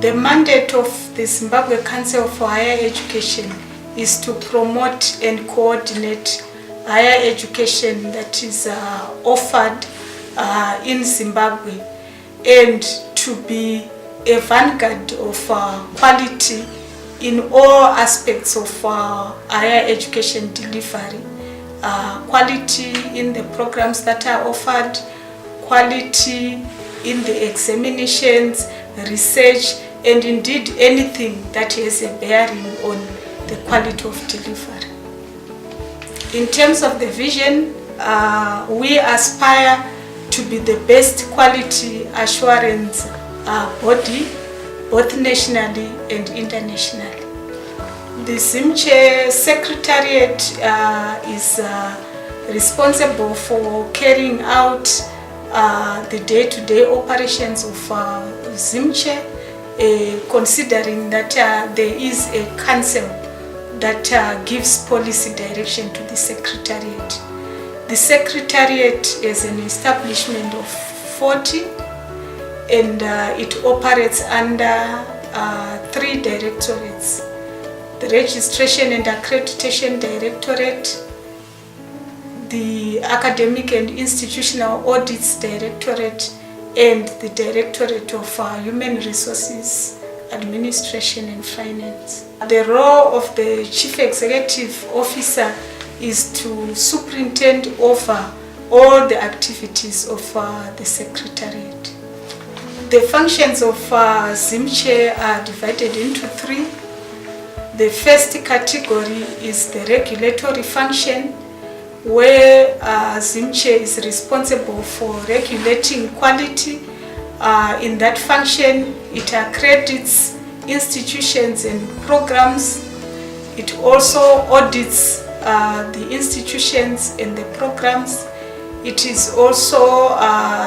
The mandate of the Zimbabwe Council for Higher Education is to promote and coordinate higher education that is offered in Zimbabwe, and to be a vanguard of quality in all aspects of higher education delivery. Quality in the programs that are offered, quality in the examinations, research, and indeed anything that has a bearing on the quality of delivery. In terms of the vision, we aspire to be the best quality assurance body, both nationally and internationally. The Zimche Secretariat is responsible for carrying out the day-to-day operations of Zimche, considering that there is a council that gives policy direction to the Secretariat. The Secretariat is an establishment of 40, and it operates under 3 directorates: the Registration and Accreditation Directorate, the Academic and Institutional Audits Directorate, and the Directorate of Human Resources Administration and Finance. The role of the Chief Executive Officer is to superintend over all the activities of the Secretariat. The functions of Zimche are divided into 3. The first category is the regulatory function, where Zimche is responsible for regulating quality. In that function, it accredits institutions and programs. It also audits the institutions and the programs. It is also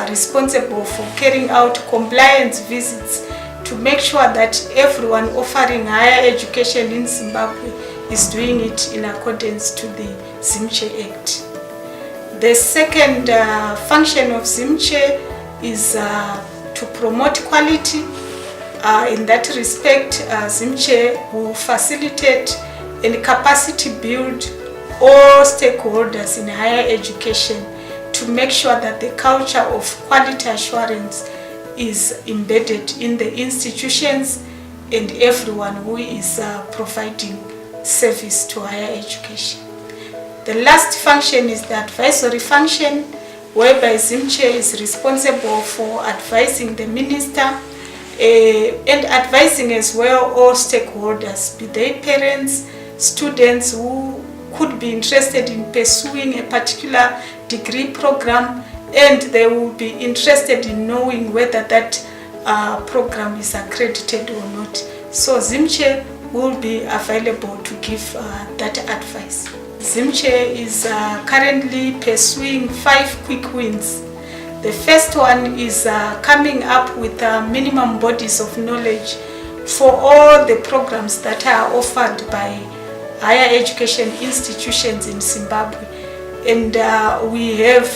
responsible for carrying out compliance visits to make sure that everyone offering higher education in Zimbabwe is doing it in accordance to the Zimche Act. The second function of Zimche is to promote quality. In that respect, Zimche will facilitate and capacity build all stakeholders in higher education to make sure that the culture of quality assurance is embedded in the institutions and everyone who is providing service to higher education. The last function is the advisory function, whereby Zimche is responsible for advising the minister and advising as well all stakeholders, be they parents, students who could be interested in pursuing a particular degree program, and they will be interested in knowing whether that program is accredited or not. So Zimche will be available to give that advice. Zimche is currently pursuing 5 quick wins. The first one is coming up with minimum bodies of knowledge for all the programs that are offered by higher education institutions in Zimbabwe. And we have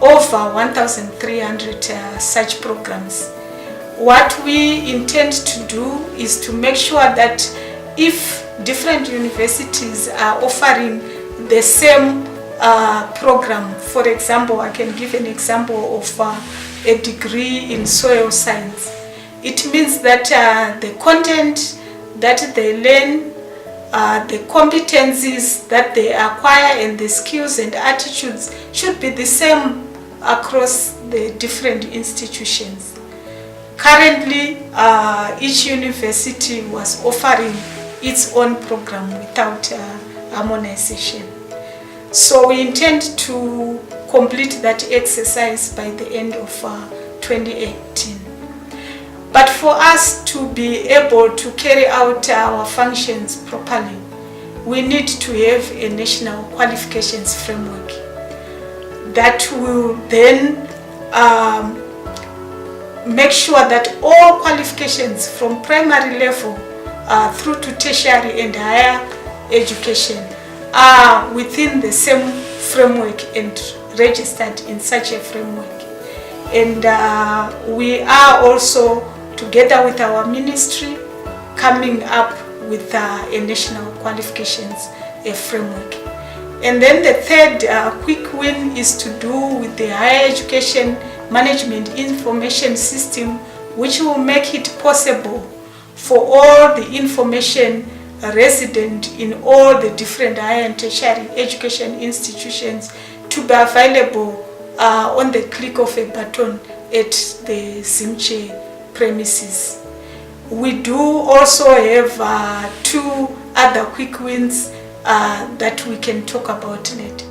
over 1,300 such programs. What we intend to do is to make sure that if different universities are offering the same program, for example, I can give an example of a degree in soil science. It means that the content that they learn, the competencies that they acquire, and the skills and attitudes should be the same across the different institutions. Currently, each university was offering its own program without harmonization. So we intend to complete that exercise by the end of 2018. But for us to be able to carry out our functions properly, we need to have a national qualifications framework that will then make sure that all qualifications from primary level through to tertiary and higher education are within the same framework and registered in such a framework. And we are also together with our ministry, coming up with a national qualifications framework. And then the third quick win is to do with the higher education management information system, which will make it possible for all the information resident in all the different higher and tertiary education institutions to be available on the click of a button at the Zimche premises. We do also have two other quick wins that we can talk about later.